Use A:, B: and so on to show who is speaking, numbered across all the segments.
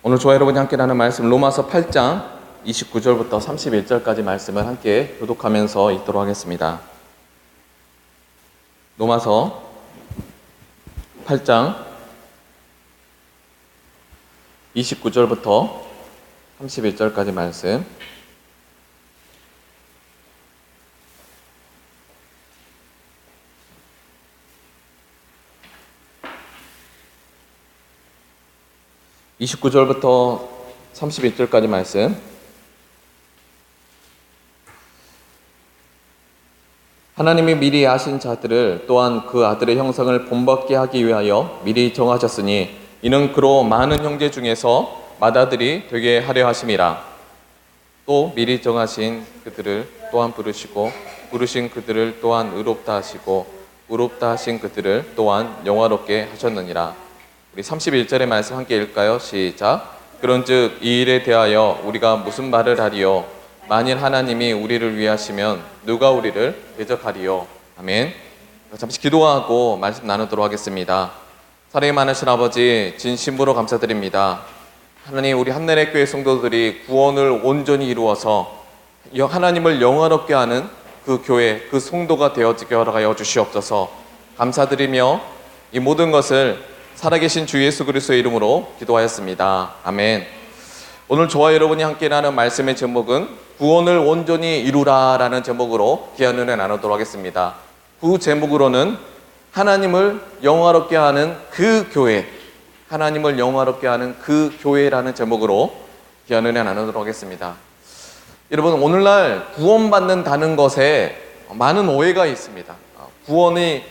A: 오늘 저와 여러분이 함께 나눈 말씀 로마서 8장 29절부터 31절까지 말씀을 함께 교독하면서 읽도록 하겠습니다. 로마서 8장 29절부터 31절까지 말씀. (29절부터) (31절까지) 말씀. 하나님이 미리 아신 자들을 또한 그 아들의 형상을 본받게 하기 위하여 미리 정하셨으니 이는 그로 많은 형제 중에서 맏아들이 되게 하려 하심이라. 또 미리 정하신 그들을 또한 부르시고 부르신 그들을 또한 의롭다 하시고 의롭다 하신 그들을 또한 영화롭게 하셨느니라. 우리 31절의 말씀 함께 읽을까요? 시작. 그런즉 이 일에 대하여 우리가 무슨 말을 하리요? 만일 하나님이 우리를 위하시면 누가 우리를 대적하리요? 아멘. 잠시 기도하고 말씀 나누도록 하겠습니다. 사랑이 많으신 아버지, 진심으로 감사드립니다. 하나님, 우리 한내례교회 성도들이 구원을 온전히 이루어서 하나님을 영화롭게 하는 그 교회, 그 성도가 되어지게 허락하여 주시옵소서. 감사드리며 이 모든 것을 살아계신 주 예수 그리스도의 이름으로 기도하였습니다. 아멘. 오늘 저와 여러분이 함께 나눈 말씀의 제목은 구원을 온전히 이루라 라는 제목으로 귀한 은혜 나누도록 하겠습니다. 그 제목으로는 하나님을 영화롭게 하는 그 교회, 하나님을 영화롭게 하는 그 교회라는 제목으로 귀한 은혜 나누도록 하겠습니다. 여러분, 오늘날 구원받는다는 것에 많은 오해가 있습니다. 구원이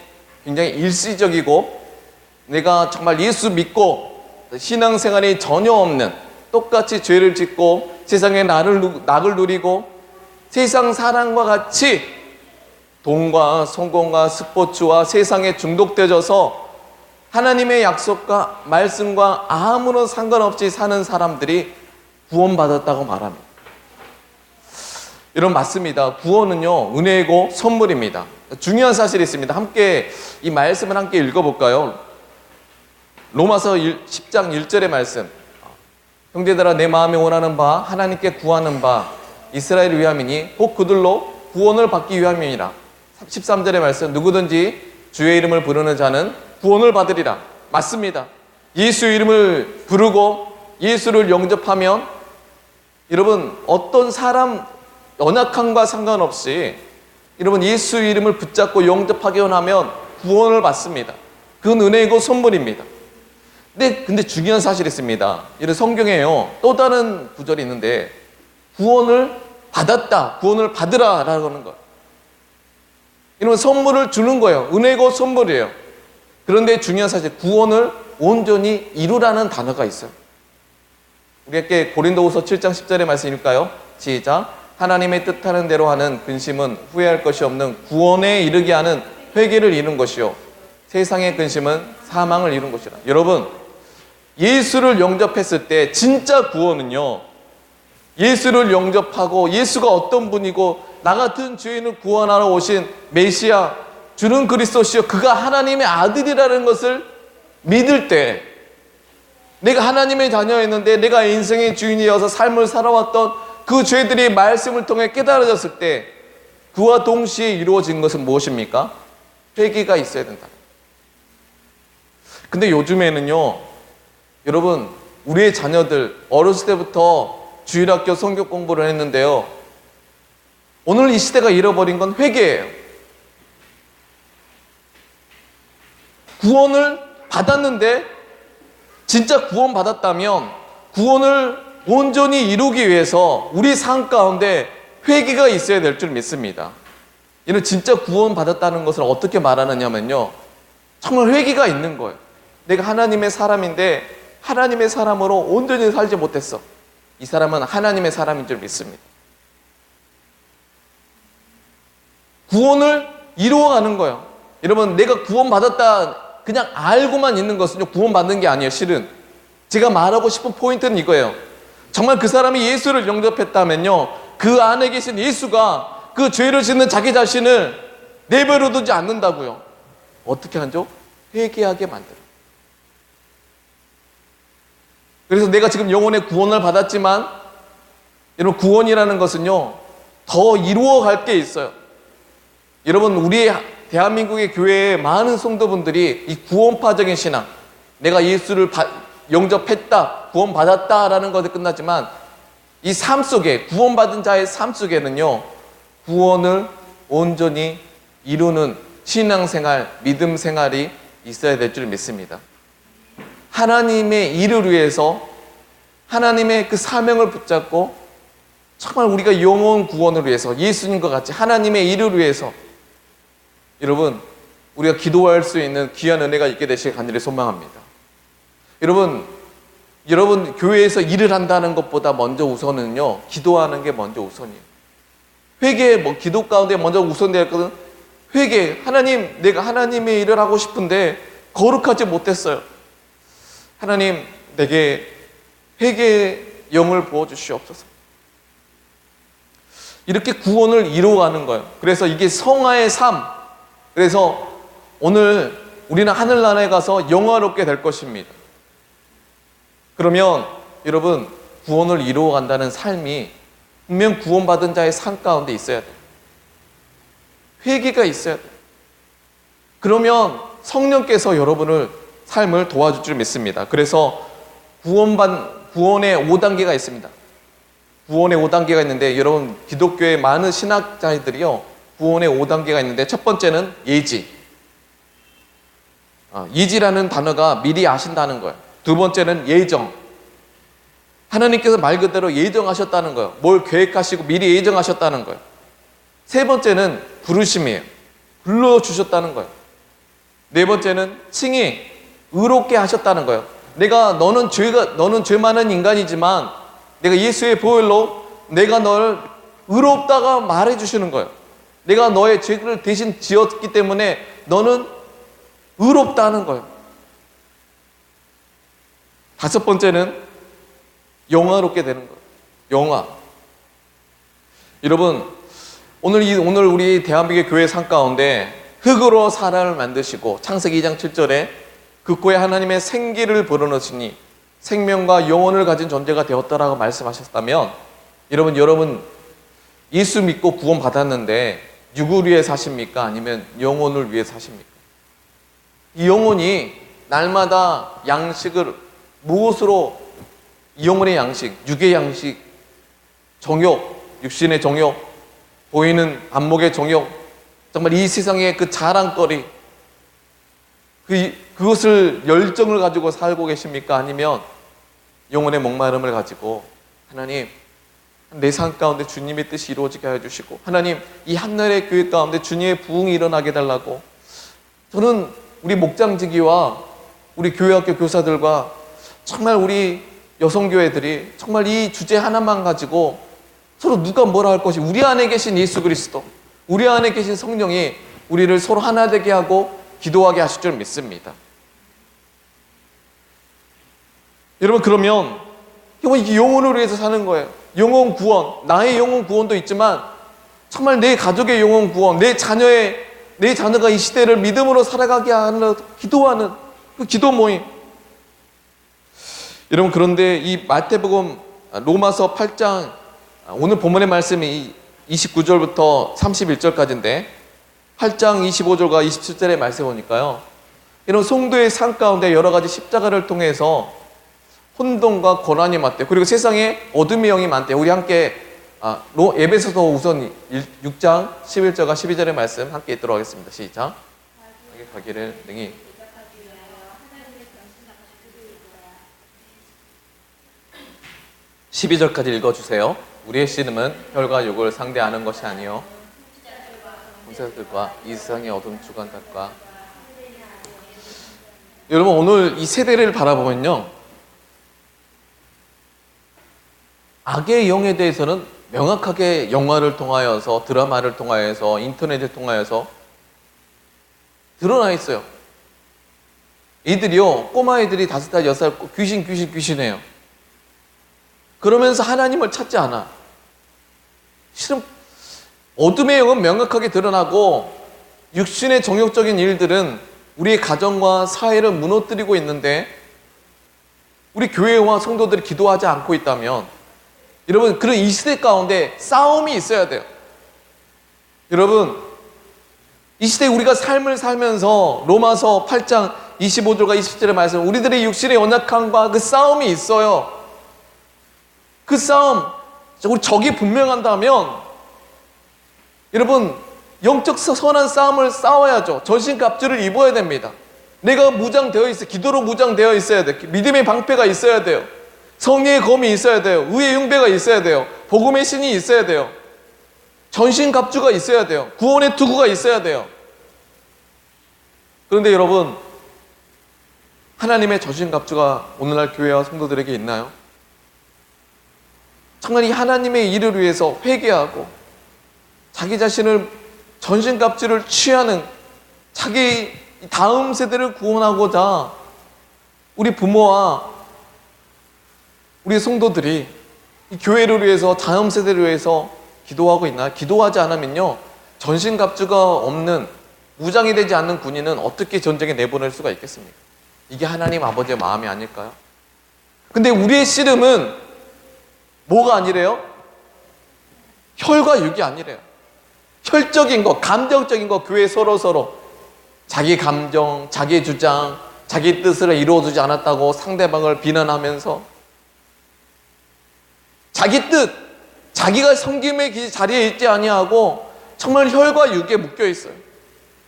A: 굉장히 일시적이고 내가 정말 예수 믿고 신앙생활이 전혀 없는, 똑같이 죄를 짓고 세상의 낙을 누리고 세상 사람과 같이 돈과 성공과 스포츠와 세상에 중독되어져서 하나님의 약속과 말씀과 아무런 상관없이 사는 사람들이 구원받았다고 말합니다. 여러분, 맞습니다. 구원은요, 은혜이고 선물입니다. 중요한 사실이 있습니다. 함께 이 말씀을 함께 읽어볼까요? 로마서 10장 1절의 말씀. 형제들아, 내 마음에 원하는 바 하나님께 구하는 바 이스라엘을 위함이니 혹 그들로 구원을 받기 위함이니라. 13절의 말씀. 누구든지 주의 이름을 부르는 자는 구원을 받으리라. 맞습니다. 예수 이름을 부르고 예수를 영접하면 여러분, 어떤 사람 연약함과 상관없이 여러분 예수 이름을 붙잡고 영접하기만 하면 구원을 받습니다. 그건 은혜이고 선물입니다. 근데 중요한 사실이 있습니다. 이런 성경에요, 또 다른 구절이 있는데 구원을 받았다, 구원을 받으라 라고 하는 거예요. 이런 선물을 주는 거예요. 은혜고 선물이에요. 그런데 중요한 사실, 구원을 온전히 이루라는 단어가 있어요. 우리에게 고린도후서 7장 10절의 말씀 읽을까요? 시작. 하나님의 뜻하는 대로 하는 근심은 후회할 것이 없는 구원에 이르게 하는 회개를 이룬 것이요 세상의 근심은 사망을 이룬 것이라. 여러분, 예수를 영접했을 때 진짜 구원은요, 예수를 영접하고 예수가 어떤 분이고 나 같은 죄인을 구원하러 오신 메시아 주는 그리스도시요 그가 하나님의 아들이라는 것을 믿을 때, 내가 하나님의 자녀였는데 내가 인생의 주인이어서 삶을 살아왔던 그 죄들이 말씀을 통해 깨달아졌을 때 그와 동시에 이루어진 것은 무엇입니까? 회개가 있어야 된다. 근데 요즘에는요, 여러분, 우리의 자녀들 어렸을 때부터 주일학교 성경 공부를 했는데요, 오늘 이 시대가 잃어버린 건 회개예요. 구원을 받았는데 진짜 구원 받았다면 구원을 온전히 이루기 위해서 우리 삶 가운데 회개가 있어야 될 줄 믿습니다. 이는 진짜 구원 받았다는 것을 어떻게 말하느냐면요, 정말 회개가 있는 거예요. 내가 하나님의 사람인데 하나님의 사람으로 온전히 살지 못했어. 이 사람은 하나님의 사람인 줄 믿습니다. 구원을 이루어가는 거예요. 여러분, 내가 구원받았다 그냥 알고만 있는 것은요, 구원받는 게 아니에요. 실은 제가 말하고 싶은 포인트는 이거예요. 정말 그 사람이 예수를 영접했다면요, 그 안에 계신 예수가 그 죄를 짓는 자기 자신을 내버려 두지 않는다고요. 어떻게 하죠? 회개하게 만들어요. 그래서 내가 지금 영혼의 구원을 받았지만 여러분, 구원이라는 것은요 더 이루어갈 게 있어요. 여러분, 우리 대한민국의 교회의 많은 성도분들이 이 구원파적인 신앙, 내가 예수를 영접했다, 구원받았다라는 것에 끝나지만 이 삶 속에, 구원받은 자의 삶 속에는요 구원을 온전히 이루는 신앙생활, 믿음 생활이 있어야 될 줄 믿습니다. 하나님의 일을 위해서 하나님의 그 사명을 붙잡고 정말 우리가 영혼 구원을 위해서 예수님과 같이 하나님의 일을 위해서 여러분, 우리가 기도할 수 있는 귀한 은혜가 있게 되시길 간절히 소망합니다. 여러분 교회에서 일을 한다는 것보다 먼저 우선은요 기도하는 게 먼저 우선이에요. 회개, 기도 가운데 먼저 우선될 것은 회개. 하나님, 내가 하나님의 일을 하고 싶은데 거룩하지 못했어요. 하나님, 내게 회개의 영을 부어주시옵소서. 이렇게 구원을 이루어가는 거예요. 그래서 이게 성화의 삶. 그래서 오늘 우리는 하늘나라에 가서 영화롭게 될 것입니다. 그러면 여러분, 구원을 이루어간다는 삶이 분명 구원받은 자의 삶 가운데 있어야 돼요. 회개가 있어야 돼요. 그러면 성령께서 여러분을 삶을 도와줄 줄 믿습니다. 그래서 구원의 5단계가 있습니다. 구원의 5단계가 있는데 여러분, 기독교의 많은 신학자들이요 구원의 5단계가 있는데 첫 번째는 예지. 예지라는 단어가 미리 아신다는 거예요. 두 번째는 예정. 하나님께서 말 그대로 예정하셨다는 거예요. 뭘 계획하시고 미리 예정하셨다는 거예요. 세 번째는 부르심이에요. 불러주셨다는 거예요. 네 번째는 칭의, 의롭게 하셨다는 거예요. 너는 죄 많은 인간이지만 내가 예수의 보혈로 내가 널 의롭다가 말해주시는 거예요. 내가 너의 죄를 대신 지었기 때문에 너는 의롭다는 거예요. 다섯 번째는 영화롭게 되는 거예요. 영화. 여러분, 오늘 우리 대한민국의 교회 상 가운데 흙으로 사람을 만드시고 창세기 2장 7절에 그 코에 하나님의 생기를 불어넣으시니 생명과 영혼을 가진 존재가 되었다라고 말씀하셨다면 여러분 예수 믿고 구원 받았는데 육을 위해 사십니까? 아니면 영혼을 위해 사십니까? 이 영혼이 날마다 양식을 무엇으로, 이 영혼의 양식, 육의 양식, 정욕, 육신의 정욕, 보이는 안목의 정욕, 정말 이 세상의 그 자랑거리, 그것을 열정을 가지고 살고 계십니까? 아니면 영혼의 목마름을 가지고 하나님, 내 삶 가운데 주님의 뜻이 이루어지게 해주시고 하나님, 이 한나라의 교회 가운데 주님의 부흥이 일어나게 해달라고, 저는 우리 목장지기와 우리 교회학교 교사들과 정말 우리 여성교회들이 정말 이 주제 하나만 가지고 서로 누가 뭐라 할 것이, 우리 안에 계신 예수 그리스도, 우리 안에 계신 성령이 우리를 서로 하나 되게 하고 기도하게 하실 줄 믿습니다. 여러분, 그러면 이게 영혼을 위해서 사는 거예요. 영혼 구원, 나의 영혼 구원도 있지만 정말 내 가족의 영혼 구원, 내 자녀가 이 시대를 믿음으로 살아가게 하는 기도하는 그 기도 모임. 여러분, 그런데 이 마태복음 로마서 8장, 오늘 본문의 말씀이 29절부터 31절까지인데 8장 25절과 27절의 말씀 보니까요, 이런 성도의 삶 가운데 여러 가지 십자가를 통해서 혼돈과 고난이 많대요. 그리고 세상에 어둠의 영이 많대요. 우리 함께 에베소서 우선 6장 11절과 12절의 말씀 함께 읽도록 하겠습니다. 시작. 가기를 능히 12절까지 읽어주세요. 우리의 씨름은 혈과 육을 상대하는 것이 아니요 군사들과 이 세상의 어둠 주관들과. 여러분, 오늘 이 세대를 바라보면요, 악의 영에 대해서는 명확하게 영화를 통하여서, 드라마를 통하여서, 인터넷을 통하여서 드러나 있어요. 이들이요, 꼬마애들이 5살, 6살 귀신해요. 그러면서 하나님을 찾지 않아. 실은 어둠의 영은 명확하게 드러나고 육신의 정욕적인 일들은 우리의 가정과 사회를 무너뜨리고 있는데 우리 교회와 성도들이 기도하지 않고 있다면 여러분 그런 이 시대 가운데 싸움이 있어야 돼요. 여러분 이 시대에 우리가 삶을 살면서 로마서 8장 25절과 27절의 말씀, 우리들의 육신의 연약함과 그 싸움이 있어요. 그 싸움, 우리 적이 분명한다면 여러분 영적 선한 싸움을 싸워야죠. 전신갑주를 입어야 됩니다. 내가 무장되어 있어, 기도로 무장되어 있어야 돼. 믿음의 방패가 있어야 돼요. 성령의 검이 있어야 돼요. 의의 흉배가 있어야 돼요. 복음의 신이 있어야 돼요. 전신갑주가 있어야 돼요. 구원의 투구가 있어야 돼요. 그런데 여러분, 하나님의 전신갑주가 오늘날 교회와 성도들에게 있나요? 정말 이 하나님의 일을 위해서 회개하고 자기 자신을 전신갑주를 취하는 자기 다음 세대를 구원하고자 우리 부모와 우리 성도들이 이 교회를 위해서 다음 세대를 위해서 기도하고 있나요? 기도하지 않으면요, 전신갑주가 없는, 무장이 되지 않는 군인은 어떻게 전쟁에 내보낼 수가 있겠습니까? 이게 하나님 아버지의 마음이 아닐까요? 근데 우리의 씨름은 뭐가 아니래요? 혈과 육이 아니래요. 혈적인 거, 감정적인 거, 교회 서로 자기 감정, 자기 주장, 자기 뜻을 이루어주지 않았다고 상대방을 비난하면서 자기 뜻, 자기가 섬김의 자리에 있지 아니하고 정말 혈과 육에 묶여 있어요.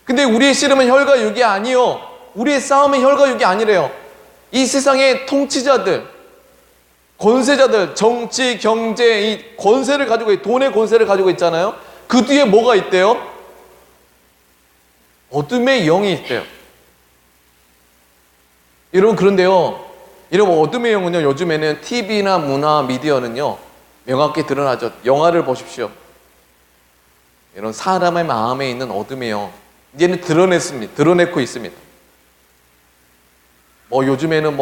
A: 근데 우리의 씨름은 혈과 육이 아니요, 우리의 싸움은 혈과 육이 아니래요. 이 세상의 통치자들, 권세자들, 정치, 경제, 이 권세를 가지고, 돈의 권세를 가지고 있잖아요. 그 뒤에 뭐가 있대요? 어둠의 영이 있대요. 여러분, 그런데요, 여러분, 어둠의 영은요, 요즘에는 TV나 문화, 미디어는요, 명확히 드러나죠. 영화를 보십시오. 이런 사람의 마음에 있는 어둠의 영, 이제는 드러내고 있습니다. 요즘에는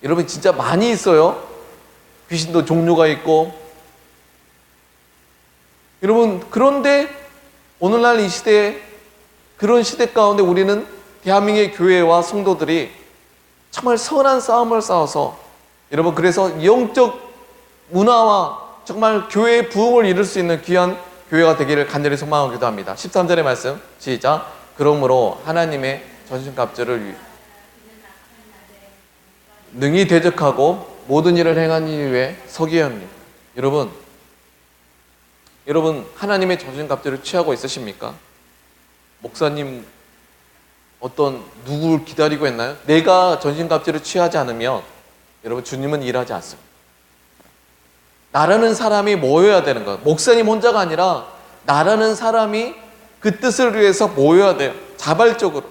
A: 여러분 진짜 많이 있어요. 귀신도 종류가 있고. 여러분, 그런데 오늘날 이 시대에, 그런 시대 가운데 우리는 대한민국의 교회와 성도들이 정말 선한 싸움을 싸워서, 여러분, 그래서 영적 문화와 정말 교회의 부흥을 이룰 수 있는 귀한 교회가 되기를 간절히 소망하기도 합니다. 13절의 말씀 시작. 그러므로 하나님의 전신갑주를 능히 대적하고 모든 일을 행하는 이유에 서기야 합니다. 여러분 하나님의 전신갑주를 취하고 있으십니까? 목사님 누구를 기다리고 있나요? 내가 전신갑주를 취하지 않으면 여러분 주님은 일하지 않습니다. 나라는 사람이 모여야 되는 거예요. 목사님 혼자가 아니라 나라는 사람이 그 뜻을 위해서 모여야 돼요. 자발적으로.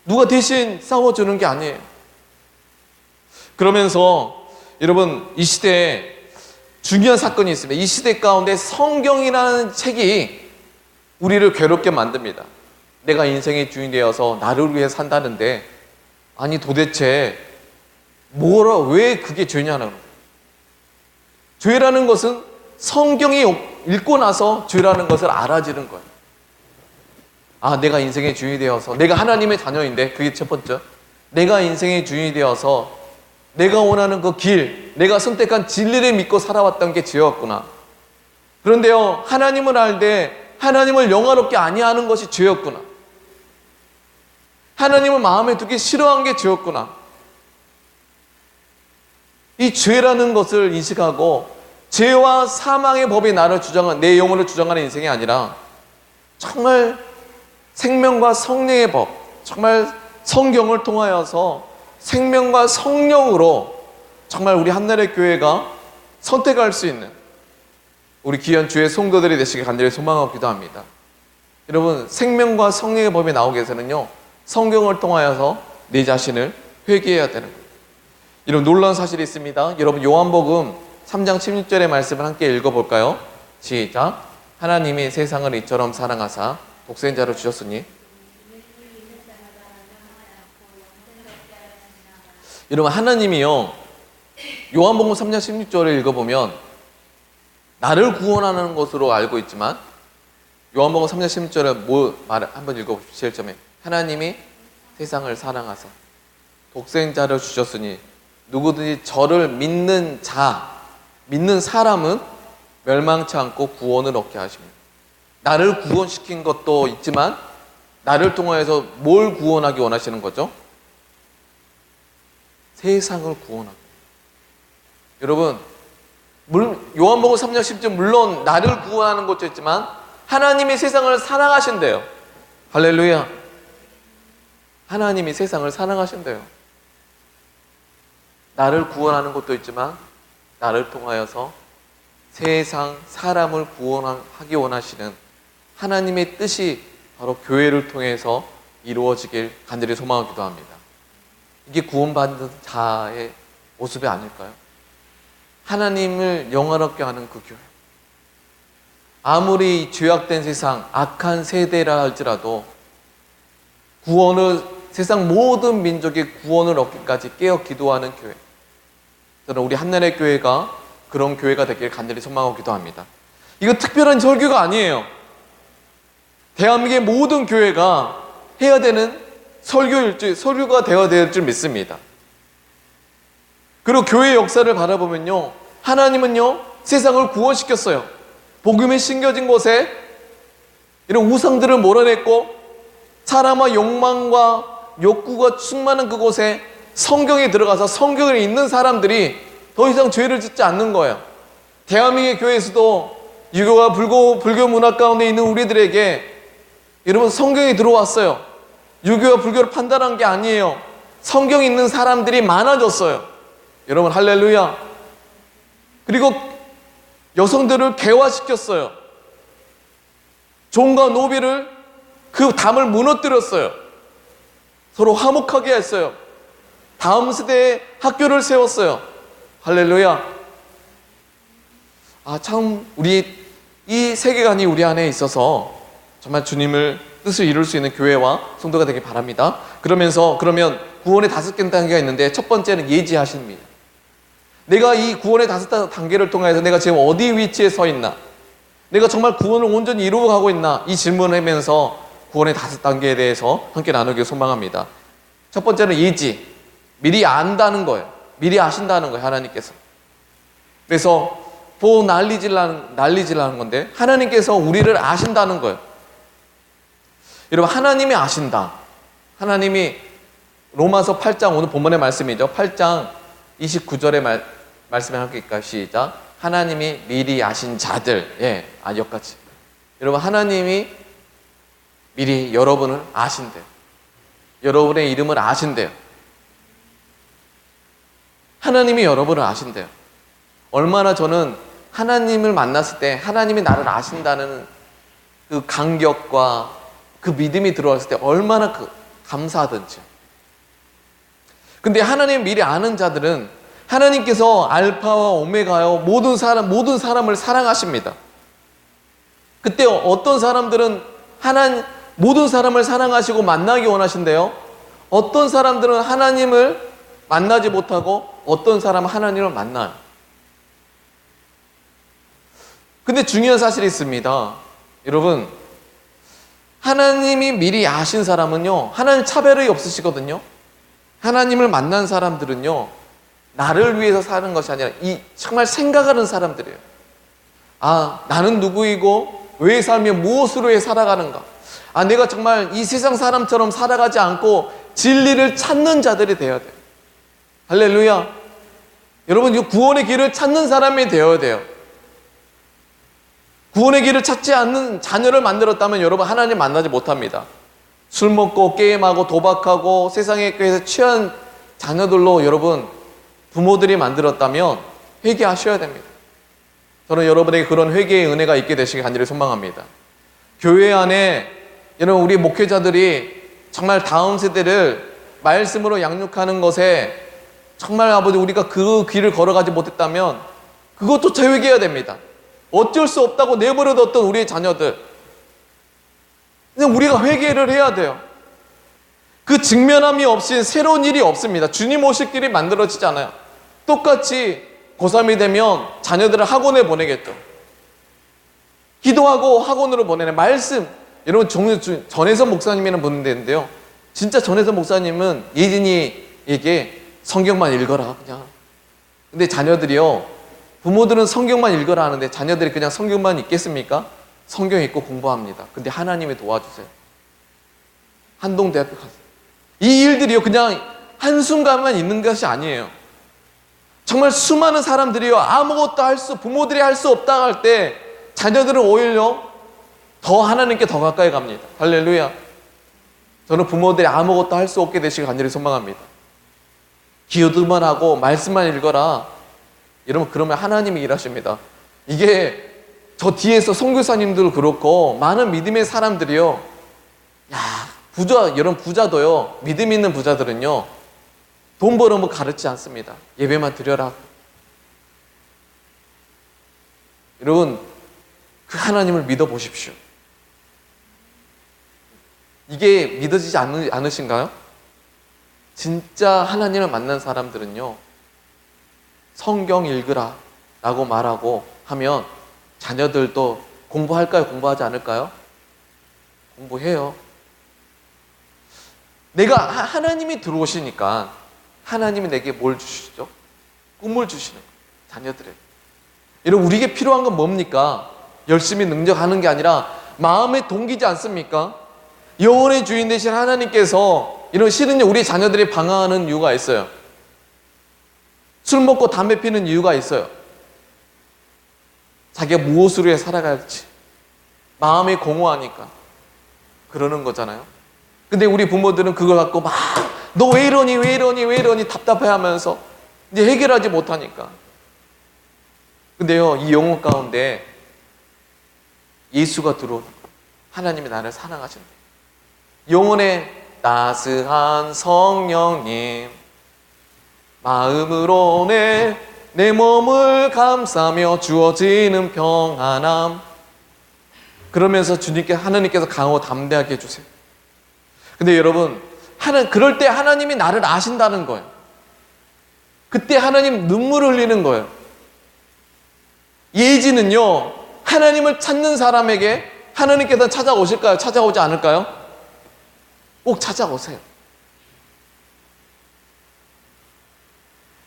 A: 누가 대신 싸워주는 게 아니에요. 그러면서 여러분, 이 시대에 중요한 사건이 있습니다. 이 시대 가운데 성경이라는 책이 우리를 괴롭게 만듭니다. 내가 인생의 주인이 되어서 나를 위해 산다는데, 아니 도대체 왜 그게 죄냐는 거예요. 죄라는 것은 성경이 읽고 나서 죄라는 것을 알아지는 거예요. 아, 내가 인생의 주인이 되어서, 내가 하나님의 자녀인데, 그게 첫 번째. 내가 인생의 주인이 되어서 내가 원하는 그 길, 내가 선택한 진리를 믿고 살아왔던 게 죄였구나. 그런데요, 하나님을 알되 하나님을 영화롭게 아니하는 것이 죄였구나. 하나님을 마음에 두기 싫어한 게 죄였구나. 이 죄라는 것을 인식하고, 죄와 사망의 법이 나를 주장한, 내 영혼을 주장하는 인생이 아니라 정말 생명과 성령의 법, 정말 성경을 통하여서 생명과 성령으로 정말 우리 한나라의 교회가 선택할 수 있는 우리 귀한 주의 성도들이 되시길 간절히 소망하고 기도합니다. 여러분, 생명과 성령의 법에 나오기 위해서는요, 성경을 통하여서 내 자신을 회개해야 되는 거예요. 이런 놀라운 사실이 있습니다. 여러분, 요한복음 3장 16절의 말씀을 함께 읽어볼까요? 시작. 하나님이 세상을 이처럼 사랑하사 독생자를 주셨으니. 여러분, 하나님이요, 요한복음 3장 16절을 읽어보면 나를 구원하는 것으로 알고 있지만, 요한복음 3장 16절에 한번 읽어보십시오. 제일 처음에 하나님이 세상을 사랑하사 독생자를 주셨으니. 누구든지 저를 믿는 자, 믿는 사람은 멸망치 않고 구원을 얻게 하십니다. 나를 구원시킨 것도 있지만 나를 통하여서 뭘 구원하기 원하시는 거죠? 세상을 구원하기. 여러분, 요한복음 3장 10절 물론 나를 구원하는 것도 있지만 하나님이 세상을 사랑하신대요. 할렐루야. 하나님이 세상을 사랑하신대요. 나를 구원하는 것도 있지만 나를 통하여서 세상 사람을 구원하기 원하시는 하나님의 뜻이 바로 교회를 통해서 이루어지길 간절히 소망하기도 합니다. 이게 구원받는 자의 모습이 아닐까요? 하나님을 영화롭게 하는 그 교회. 아무리 죄악된 세상, 악한 세대라 할지라도 구원을, 세상 모든 민족의 구원을 얻기까지 깨어 기도하는 교회. 저는 우리 한나라의 교회가 그런 교회가 되길 간절히 소망하기도 합니다. 이거 특별한 설교가 아니에요. 대한민국의 모든 교회가 해야 되는 설교가 되어야 될 줄 믿습니다. 그리고 교회의 역사를 바라보면요, 하나님은요 세상을 구원시켰어요. 복음이 심겨진 곳에 이런 우상들을 몰아냈고 사람의 욕망과 욕구가 충만한 그곳에 성경에 들어가서 성경을 읽는 사람들이 더 이상 죄를 짓지 않는 거예요. 대한민국의 교회에서도 유교와 불교 문화 가운데 있는 우리들에게 여러분 성경이 들어왔어요. 유교와 불교를 판단한 게 아니에요. 성경 읽는 사람들이 많아졌어요. 여러분 할렐루야. 그리고 여성들을 개화시켰어요. 종과 노비를 그 담을 무너뜨렸어요. 서로 화목하게 했어요. 다음 세대에 학교를 세웠어요. 할렐루야. 참 우리 이 세계관이 우리 안에 있어서 정말 주님을 뜻을 이룰 수 있는 교회와 성도가 되길 바랍니다. 그러면 구원의 5개 단계가 있는데 첫 번째는 예지하십니다. 내가 이 구원의 5 단계를 통해서 내가 지금 어디 위치에 서 있나, 내가 정말 구원을 온전히 이루어 가고 있나, 이 질문을 하면서 구원의 5 단계에 대해서 함께 나누길 소망합니다. 첫 번째는 예지, 미리 안다는 거예요. 미리 아신다는 거예요, 하나님께서. 그래서 난리질라는 건데 하나님께서 우리를 아신다는 거예요. 여러분, 하나님이 아신다. 하나님이 로마서 8장, 오늘 본문의 말씀이죠. 8장 29절의 말씀을 할게요. 시작. 하나님이 미리 아신 자들. 여기까지. 여러분, 하나님이 미리 여러분을 아신대요. 여러분의 이름을 아신대요. 하나님이 여러분을 아신대요. 얼마나 저는 하나님을 만났을 때 하나님이 나를 아신다는 그 감격과 그 믿음이 들어왔을 때 얼마나 감사하든지요. 근데 하나님 미리 아는 자들은 하나님께서 알파와 오메가요, 모든 사람을 사랑하십니다. 그때 어떤 사람들은 모든 사람을 사랑하시고 만나기 원하신대요. 어떤 사람들은 하나님을 만나지 못하고 어떤 사람은 하나님을 만나요. 근데 중요한 사실이 있습니다. 여러분, 하나님이 미리 아신 사람은요, 하나님 차별이 없으시거든요. 하나님을 만난 사람들은요, 나를 위해서 사는 것이 아니라 정말 생각하는 사람들이에요. 나는 누구이고 왜 삶에 무엇으로 해 살아가는가. 내가 정말 이 세상 사람처럼 살아가지 않고 진리를 찾는 자들이 되어야 돼요. 할렐루야. 여러분, 이 구원의 길을 찾는 사람이 되어야 돼요. 구원의 길을 찾지 않는 자녀를 만들었다면 여러분, 하나님 만나지 못합니다. 술 먹고 게임하고 도박하고 세상에 꾀해서 취한 자녀들로 여러분 부모들이 만들었다면 회개하셔야 됩니다. 저는 여러분에게 그런 회개의 은혜가 있게 되시길 간절히 소망합니다. 교회 안에 여러분, 우리 목회자들이 정말 다음 세대를 말씀으로 양육하는 것에 정말 아버지 우리가 그 길을 걸어가지 못했다면 그것조차 회개해야 됩니다. 어쩔 수 없다고 내버려뒀던 우리의 자녀들, 그냥 우리가 회개를 해야 돼요. 그 직면함이 없이 새로운 일이 없습니다. 주님 오실 길이 만들어지지 않아요. 똑같이 고3이 되면 자녀들을 학원에 보내겠죠. 기도하고 학원으로 보내는 말씀. 여러분, 전혜선 목사님이라는 분인데요, 진짜 전혜선 목사님은 예진이에게 성경만 읽어라 그냥. 근데 자녀들이요, 부모들은 성경만 읽어라 하는데 자녀들이 그냥 성경만 읽겠습니까? 성경 읽고 공부합니다. 근데 하나님이 도와주세요. 한동대학교 가세요. 이 일들이요, 그냥 한순간만 있는 것이 아니에요. 정말 수많은 사람들이요, 아무것도 부모들이 할 수 없다 할 때 자녀들은 오히려 더 하나님께 더 가까이 갑니다. 할렐루야. 저는 부모들이 아무것도 할 수 없게 되시길 간절히 소망합니다. 기도만 하고 말씀만 읽어라. 여러분, 그러면 하나님이 일하십니다. 이게 저 뒤에서 선교사님들 그렇고 많은 믿음의 사람들이요, 여러분 부자도요, 믿음 있는 부자들은요, 돈 벌으면 가르치지 않습니다. 예배만 드려라. 여러분, 그 하나님을 믿어보십시오. 이게 믿어지지 않으신가요? 진짜 하나님을 만난 사람들은요, 성경 읽으라 라고 말하고 하면 자녀들도 공부할까요? 공부하지 않을까요? 공부해요. 하나님이 들어오시니까 하나님이 내게 뭘 주시죠? 꿈을 주시는 거예요. 자녀들에게. 여러분, 우리에게 필요한 건 뭡니까? 열심히 능력하는 게 아니라 마음에 동기지 않습니까? 영혼의 주인 되신 하나님께서 이런 실은요, 우리 자녀들이 방황하는 이유가 있어요. 술 먹고 담배 피는 이유가 있어요. 자기가 무엇으로 해 살아갈지 마음이 공허하니까 그러는 거잖아요. 근데 우리 부모들은 그걸 갖고 막 너 왜 이러니 답답해하면서 이제 해결하지 못하니까. 근데요, 이 영혼 가운데 예수가 들어오는 거예요. 하나님이 나를 사랑하신대. 영혼의 따스한 성령님, 마음으로 내 몸을 감싸며 주어지는 평안함. 그러면서 하나님께서 강하고 담대하게 해주세요. 근데 여러분, 그럴 때 하나님이 나를 아신다는 거예요. 그때 하나님 눈물을 흘리는 거예요. 예지는요, 하나님을 찾는 사람에게 하나님께서 찾아오실까요? 찾아오지 않을까요? 꼭 찾아오세요.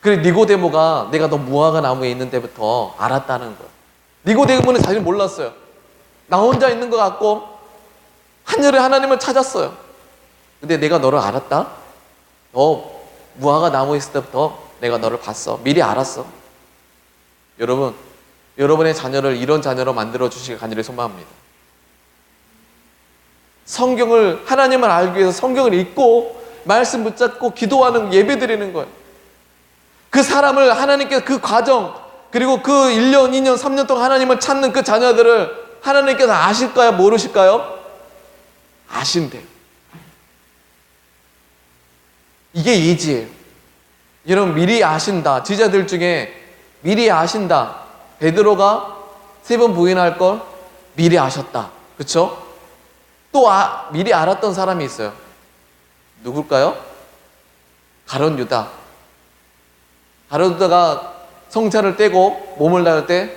A: 그래, 니고데모가 내가 너 무화과 나무에 있는 데부터 알았다는 거예요. 니고데모는 자기는 몰랐어요. 나 혼자 있는 것 같고 하늘에 하나님을 찾았어요. 근데 내가 너를 알았다? 너 무화과 나무에 있을 때부터 내가 너를 봤어. 미리 알았어. 여러분, 여러분의 자녀를 이런 자녀로 만들어 주시길 간절히 소망합니다. 하나님을 알기 위해서 성경을 읽고 말씀 붙잡고 기도하는, 예배 드리는 거예요. 그 사람을 하나님께서 그 과정, 그리고 그 1년, 2년, 3년 동안 하나님을 찾는 그 자녀들을 하나님께서 아실까요? 모르실까요? 아신대요. 이게 예지예요. 여러분, 미리 아신다. 지자들 중에 미리 아신다. 베드로가 3번 부인할 걸 미리 아셨다. 그렇죠? 또 미리 알았던 사람이 있어요. 누굴까요? 가룟 유다. 가룟 유다가 성차를 떼고 몸을 나갈 때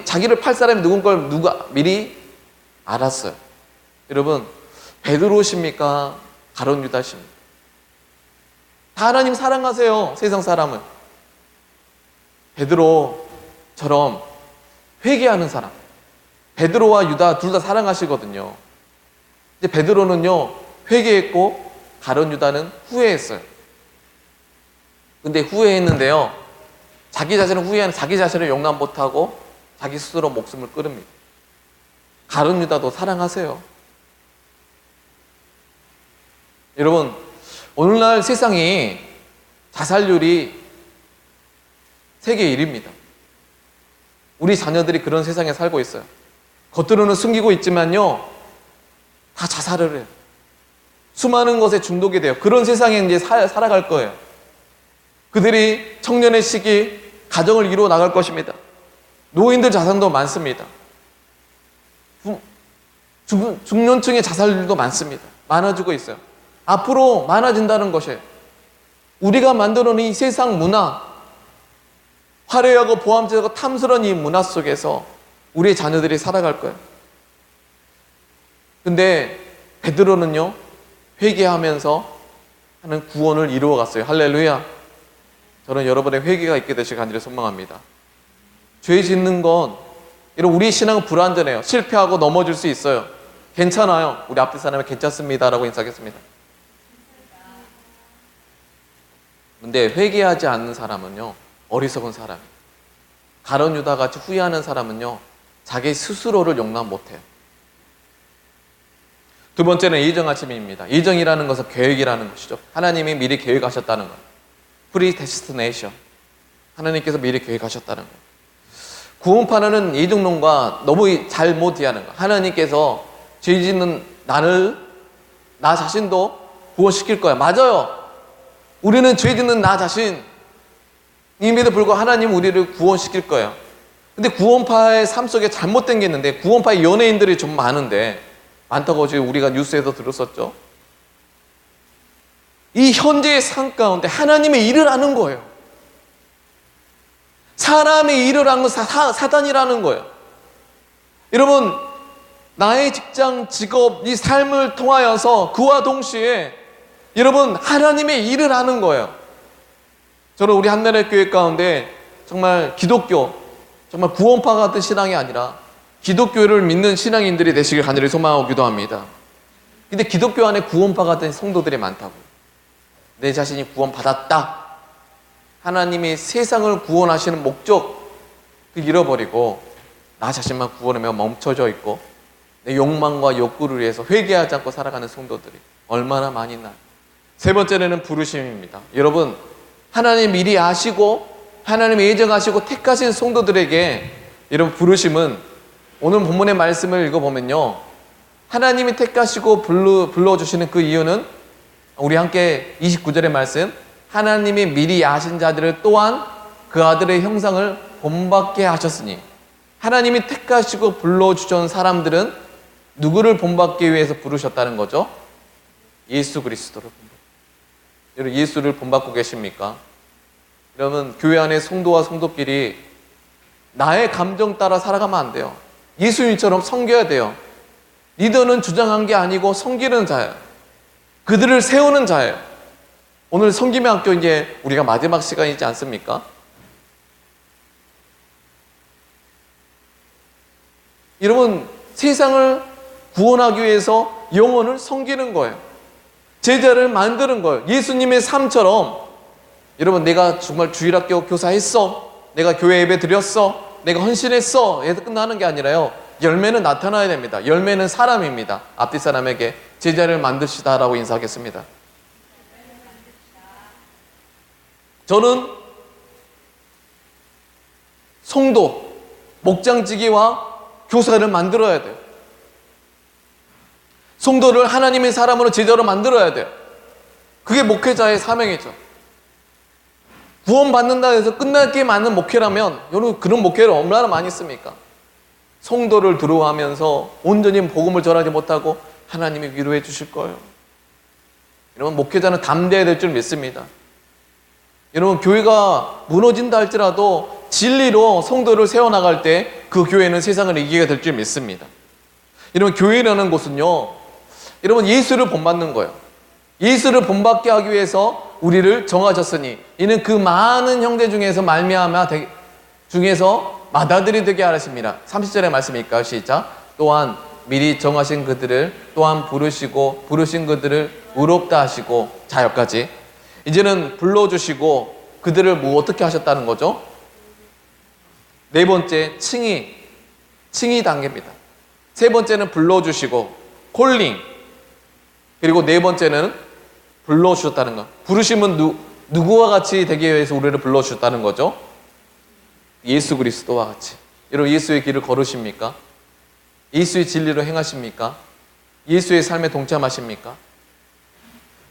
A: 자기를 팔 사람이 누군 걸 누가 미리 알았어요. 여러분, 베드로십니까? 가룟 유다십니까? 다 하나님 사랑하세요. 세상 사람은. 베드로처럼 회개하는 사람. 베드로와 유다 둘 다 사랑하시거든요. 이제 베드로는요, 회개했고 가룟 유다는 후회했어요. 근데 후회했는데요, 자기 자신을 용납 못하고 자기 스스로 목숨을 끊습니다. 가룟 유다도 사랑하세요. 여러분, 오늘날 세상이 자살률이 세계 1위입니다. 우리 자녀들이 그런 세상에 살고 있어요. 겉으로는 숨기고 있지만요, 다 자살을 해요. 수많은 것에 중독이 돼요. 그런 세상에 이제 살아갈 거예요. 그들이 청년의 시기 가정을 이루어 나갈 것입니다. 노인들 자산도 많습니다. 중년층의 자살률도 많습니다. 많아지고 있어요. 앞으로 많아진다는 것이에요. 우리가 만들어 놓은 이 세상 문화, 화려하고 보암직하고 탐스러운 이 문화 속에서 우리의 자녀들이 살아갈 거예요. 근데 베드로는요, 회개하면서 하는 구원을 이루어 갔어요. 할렐루야. 저는 여러분의 회개가 있게 되시길 간절히 소망합니다. 죄 짓는 건 이런 우리 신앙은 불완전해요. 실패하고 넘어질 수 있어요. 괜찮아요. 우리 앞에 사람이 괜찮습니다 라고 인사하겠습니다. 근데 회개하지 않는 사람은요, 어리석은 사람이에요. 가룟 유다 같이 후회하는 사람은요, 자기 스스로를 용납 못해요. 두 번째는 예정하심입니다. 예정이라는 것은 계획이라는 것이죠. 하나님이 미리 계획하셨다는 것. 프리데스티네이션. 하나님께서 미리 계획하셨다는 것. 구원파는 예정론과 너무 잘못 이해하는 것. 하나님께서 죄 짓는 나 자신도 구원시킬 거야. 맞아요. 우리는 죄 짓는 나 자신, 임에도 불구하고 하나님은 우리를 구원시킬 거예요. 근데 구원파의 삶 속에 잘못된 게 있는데, 구원파의 연예인들이 좀 많다고 지금 우리가 뉴스에서 들었었죠. 이 현재의 삶 가운데 하나님의 일을 하는 거예요. 사람의 일을 하는 건 사단이라는 거예요. 여러분, 나의 직장, 직업, 이 삶을 통하여서 그와 동시에 여러분 하나님의 일을 하는 거예요. 저는 우리 한나라의 교회 가운데 정말 기독교, 정말 구원파 같은 신앙이 아니라 기독교를 믿는 신앙인들이 되시길 간절히 소망하고 기도합니다. 근데 기독교 안에 구원파 같은 성도들이 많다고. 내 자신이 구원받았다. 하나님이 세상을 구원하시는 목적 잃어버리고 나 자신만 구원하며 멈춰져 있고 내 욕망과 욕구를 위해서 회개하지 않고 살아가는 성도들이 얼마나 많이 있나. 세 번째는 부르심입니다. 여러분, 하나님 미리 아시고 하나님 예정하시고 택하신 성도들에게 여러분 부르심은 오늘 본문의 말씀을 읽어보면요, 하나님이 택하시고 불러주시는 그 이유는 우리 함께 29절의 말씀, 하나님이 미리 아신 자들을 또한 그 아들의 형상을 본받게 하셨으니. 하나님이 택하시고 불러주신 사람들은 누구를 본받기 위해서 부르셨다는 거죠? 예수 그리스도를 본받. 여러분, 예수를 본받고 계십니까? 여러분, 교회 안에 성도와 성도끼리 나의 감정 따라 살아가면 안 돼요. 예수님처럼 섬겨야 돼요. 리더는 주장한 게 아니고 섬기는 자예요. 그들을 세우는 자예요. 오늘 섬김의 학교 이제 우리가 마지막 시간이지 않습니까? 여러분, 세상을 구원하기 위해서 영혼을 섬기는 거예요. 제자를 만드는 거예요. 예수님의 삶처럼 여러분, 내가 정말 주일학교 교사했어, 내가 교회 예배 드렸어, 내가 헌신했어 해서 끝나는 게 아니라요, 열매는 나타나야 됩니다. 열매는 사람입니다. 앞뒤 사람에게 제자를 만드시다라고 인사하겠습니다. 저는 성도, 목장지기와 교사를 만들어야 돼요. 성도를 하나님의 사람으로 제자로 만들어야 돼요. 그게 목회자의 사명이죠. 구원받는다 해서 끝날 게 맞는 목회라면 여러분, 그런 목회를 얼마나 많이 씁니까? 성도를 두려워하면서 온전히 복음을 전하지 못하고 하나님이 위로해 주실 거예요. 여러분, 목회자는 담대해야 될 줄 믿습니다. 여러분, 교회가 무너진다 할지라도 진리로 성도를 세워나갈 때 그 교회는 세상을 이기게 될 줄 믿습니다. 여러분, 교회라는 곳은요, 여러분, 예수를 본받는 거예요. 예수를 본받게 하기 위해서 우리를 정하셨으니 이는 그 많은 형제 중에서 말미암아 중에서 맏아들이 되게 하십니다. 30절의 말씀일까요? 시작. 또한 미리 정하신 그들을 또한 부르시고 부르신 그들을 의롭다 하시고. 자, 여기까지. 이제는 불러주시고 그들을 어떻게 하셨다는 거죠? 네 번째, 칭의 단계입니다. 세 번째는 불러주시고 콜링, 그리고 네 번째는 불러주셨다는 것. 부르심은 누구와 같이 되기 위해서 우리를 불러주셨다는 거죠? 예수 그리스도와 같이. 여러분, 예수의 길을 걸으십니까? 예수의 진리로 행하십니까? 예수의 삶에 동참하십니까?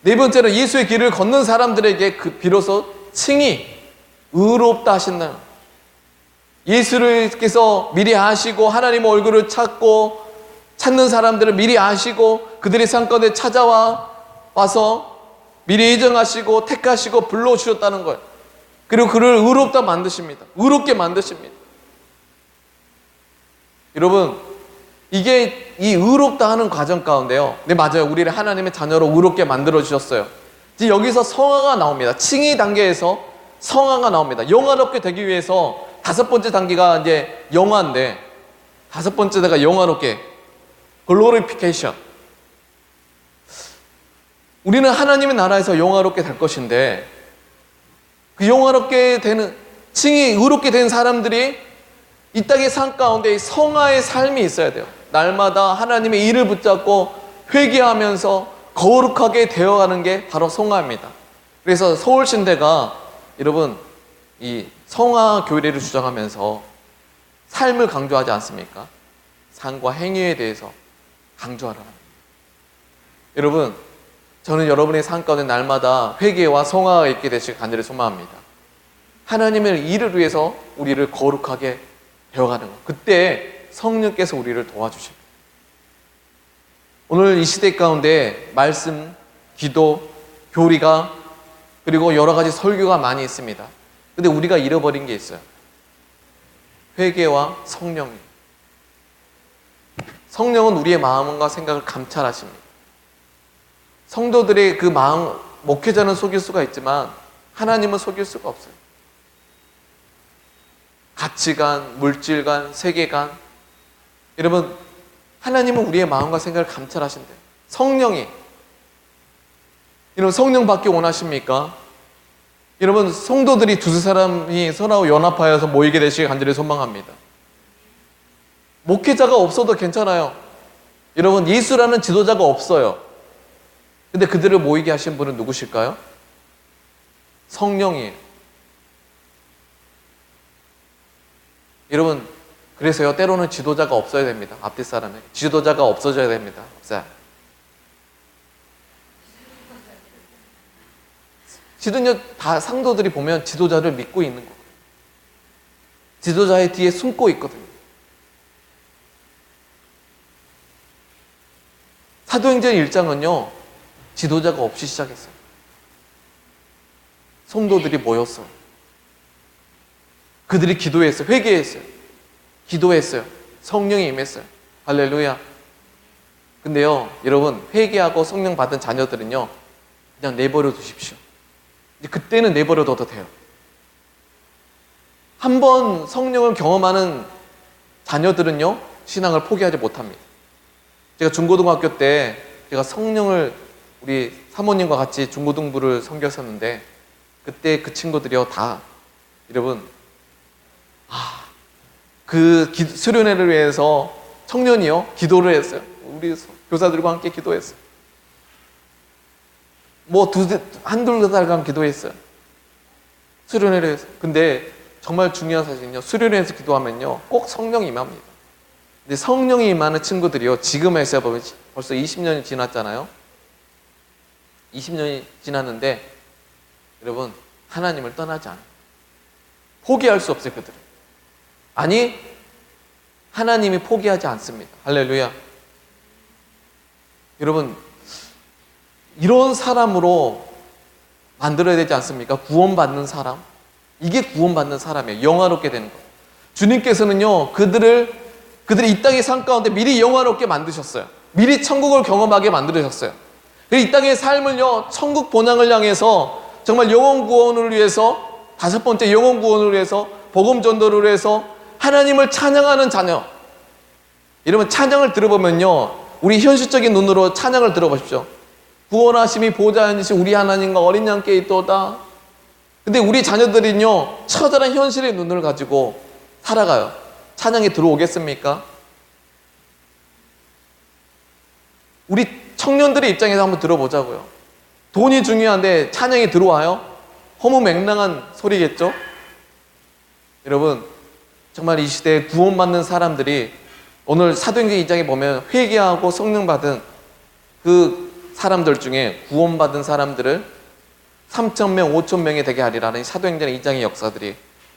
A: 네 번째는 예수의 길을 걷는 사람들에게 비로소 칭의, 의롭다 하신다는, 예수께서 미리 아시고 하나님 얼굴을 찾는 사람들을 미리 아시고 그들의 삶 가운데 찾아와서 미리 예정하시고 택하시고 불러주셨다는 거예요. 그리고 그를 의롭다 만드십니다. 의롭게 만드십니다. 여러분, 이게 이 의롭다 하는 과정 가운데요, 네, 맞아요, 우리를 하나님의 자녀로 의롭게 만들어 주셨어요. 지금 여기서 성화가 나옵니다. 칭의 단계에서 성화가 나옵니다. 영화롭게 되기 위해서 다섯 번째 단계가 이제 영화인데, 다섯 번째가 영화롭게, 글로리피케이션. 우리는 하나님의 나라에서 영화롭게 될 것인데, 그 영화롭게 되는, 칭이 의롭게 된 사람들이 이 땅의 삶 가운데 성화의 삶이 있어야 돼요. 날마다 하나님의 일을 붙잡고 회개하면서 거룩하게 되어가는 게 바로 성화입니다. 그래서 서울신대가 여러분 이 성화 교리를 주장하면서 삶을 강조하지 않습니까? 삶과 행위에 대해서 강조하라. 여러분, 저는 여러분의 삶 가운데 날마다 회개와 성화가 있게 되시길 간절히 소망합니다. 하나님의 일을 위해서 우리를 거룩하게 되어가는 것. 그때 성령께서 우리를 도와주십니다. 오늘 이 시대 가운데 말씀, 기도, 교리가 그리고 여러 가지 설교가 많이 있습니다. 근데 우리가 잃어버린 게 있어요. 회개와 성령이에요. 성령은 우리의 마음과 생각을 감찰하십니다. 성도들의 그 마음, 목회자는 속일 수가 있지만 하나님은 속일 수가 없어요. 가치관, 물질관, 세계관. 여러분, 하나님은 우리의 마음과 생각을 감찰하신대요. 성령이. 여러분, 성령 받기 원하십니까? 여러분, 성도들이 두세 사람이 서로 연합하여서 모이게 되시길 간절히 소망합니다. 목회자가 없어도 괜찮아요. 여러분, 예수라는 지도자가 없어요. 근데 그들을 모이게 하신 분은 누구실까요? 성령이에요. 여러분, 그래서요, 때로는 지도자가 없어야 됩니다. 앞뒤 사람에게. 지도자가 없어져야 됩니다. 없어요. 지도자, 다 상도들이 보면 지도자를 믿고 있는 거예요. 지도자의 뒤에 숨고 있거든요. 사도행전 1장은요, 지도자가 없이 시작했어요. 성도들이 모였어요. 그들이 기도했어요. 회개했어요. 기도했어요. 성령이 임했어요. 할렐루야. 근데요, 여러분, 회개하고 성령 받은 자녀들은요, 그냥 내버려 두십시오. 이제 그때는 내버려 둬도 돼요. 한번 성령을 경험하는 자녀들은요, 신앙을 포기하지 못합니다. 제가 중고등학교 때 제가 성령을 우리 사모님과 같이 중고등부를 섬겼었는데, 그때 그 친구들이요, 다 여러분, 그 수련회를 위해서 청년이요, 기도를 했어요. 우리 교사들과 함께 기도했어요. 뭐 한두 달간 기도했어요. 수련회를 해서. 근데 정말 중요한 사실은요, 수련회에서 기도하면요, 꼭 성령이 임합니다. 근데 성령이 임하는 친구들이요, 지금에서 보면 벌써 20년이 지났잖아요. 20년이 지났는데, 여러분, 하나님을 떠나지 않아요. 포기할 수 없어요, 그들은. 아니, 하나님이 포기하지 않습니다. 할렐루야. 여러분, 이런 사람으로 만들어야 되지 않습니까? 구원받는 사람. 이게 구원받는 사람이에요. 영화롭게 되는 거. 주님께서는요, 그들이 이 땅의 삶 가운데 미리 영화롭게 만드셨어요. 미리 천국을 경험하게 만드셨어요. 이 땅의 삶을요, 천국 본향을 향해서 정말 영혼 구원을 위해서, 다섯 번째 영혼 구원을 위해서, 복음 전도를 위해서 하나님을 찬양하는 자녀. 여러분, 찬양을 들어보면요, 우리 현실적인 눈으로 찬양을 들어보십시오. 구원하심이 보좌 앉으신 우리 하나님과 어린 양께 있도다. 근데 우리 자녀들은요, 처절한 현실의 눈을 가지고 살아가요. 찬양에 들어오겠습니까? 우리 청년들의 입장에서 한번 들어보자고요. 돈이 중요한데 찬양에 들어와요? 허무맹랑한 소리겠죠? 여러분, 정말 이 시대에 구원받는 사람들이 오늘 사도행전 2장에 보면 회개하고 성령 받은 그 사람들 중에 구원받은 사람들을 3,000명, 5,000명이 되게 하리라는 사도행전 2장의 역사들이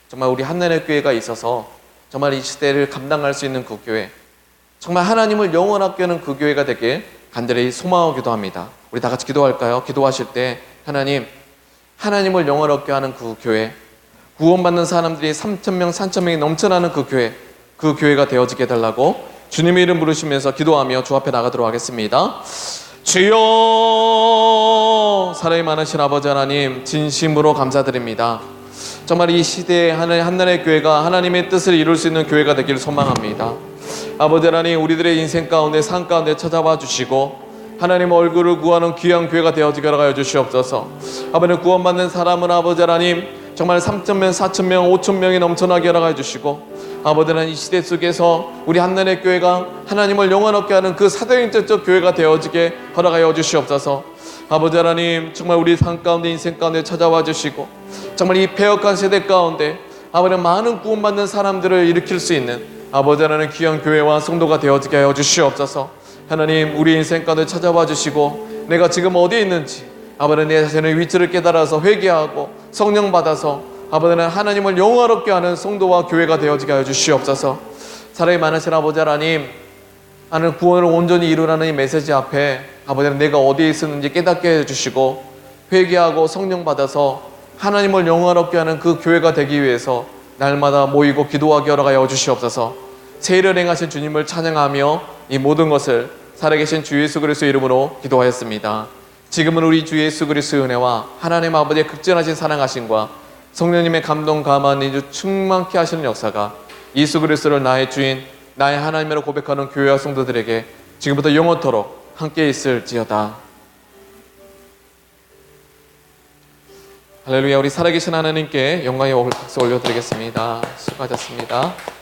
A: 정말 우리 한나라의 교회가 있어서 정말 이 시대를 감당할 수 있는 그 교회, 정말 하나님을 영원하게 하는 그 교회가 되길 간절히 소망하고 기도합니다. 우리 다 같이 기도할까요? 기도하실 때 하나님을 영원하게 하는 그 교회, 구원받는 사람들이 3,000명, 4,000명이 넘쳐나는 그 교회가 되어지게 해달라고 주님의 이름 부르시면서 기도하며 주 앞에 나가도록 하겠습니다. 주여, 사랑이 많으신 아버지 하나님, 진심으로 감사드립니다. 정말 이 시대에 한나라의 교회가 하나님의 뜻을 이룰 수 있는 교회가 되기를 소망합니다. 아버지 하나님, 우리들의 인생 가운데 삶 가운데 찾아와 주시고 하나님 얼굴을 구하는 귀한 교회가 되어지게 하여 주시옵소서. 아버지, 구원받는 사람은 아버지 하나님 정말 3,000명, 4,000명, 5,000명이 넘쳐나게 하여 주시고, 아버지 하나님 이 시대 속에서 우리 한나라의 교회가 하나님을 영원롭게 하는 그 사도행전적 교회가 되어지게 허락하여 주시옵소서. 아버지 하나님, 정말 우리 삶 가운데 인생 가운데 찾아와 주시고 정말 이 폐역한 세대 가운데 아버지 많은 구원받는 사람들을 일으킬 수 있는 아버지 하나님 귀한 교회와 성도가 되어지게 하여 주시옵소서. 하나님, 우리 인생 가운데 찾아와 주시고 내가 지금 어디에 있는지 아버지 내 자신의 위치를 깨달아서 회개하고 성령 받아서 아버지 하나님을 영화롭게 하는 성도와 교회가 되어지게 하여 주시옵소서. 사랑이 많으신 아버지 하나님, 하나님 구원을 온전히 이루라는 이 메시지 앞에 아버지 내가 어디에 있었는지 깨닫게 해주시고 회개하고 성령 받아서 하나님을 영화롭게 하는 그 교회가 되기 위해서 날마다 모이고 기도하게 허락하여 주시옵소서. 세일을 행하신 주님을 찬양하며 이 모든 것을 살아계신 주 예수 그리스도의 이름으로 기도하였습니다. 지금은 우리 주 예수 그리스도의 은혜와 하나님 아버지의 극진하신 사랑하심과 성령님의 감동 감화한 인주 충만케 하시는 역사가 예수 그리스도를 나의 주인 나의 하나님으로 고백하는 교회와 성도들에게 지금부터 영원토록 함께 있을지어다. 할렐루야. 우리 살아계신 하나님께 영광의 박수 올려드리겠습니다. 수고하셨습니다.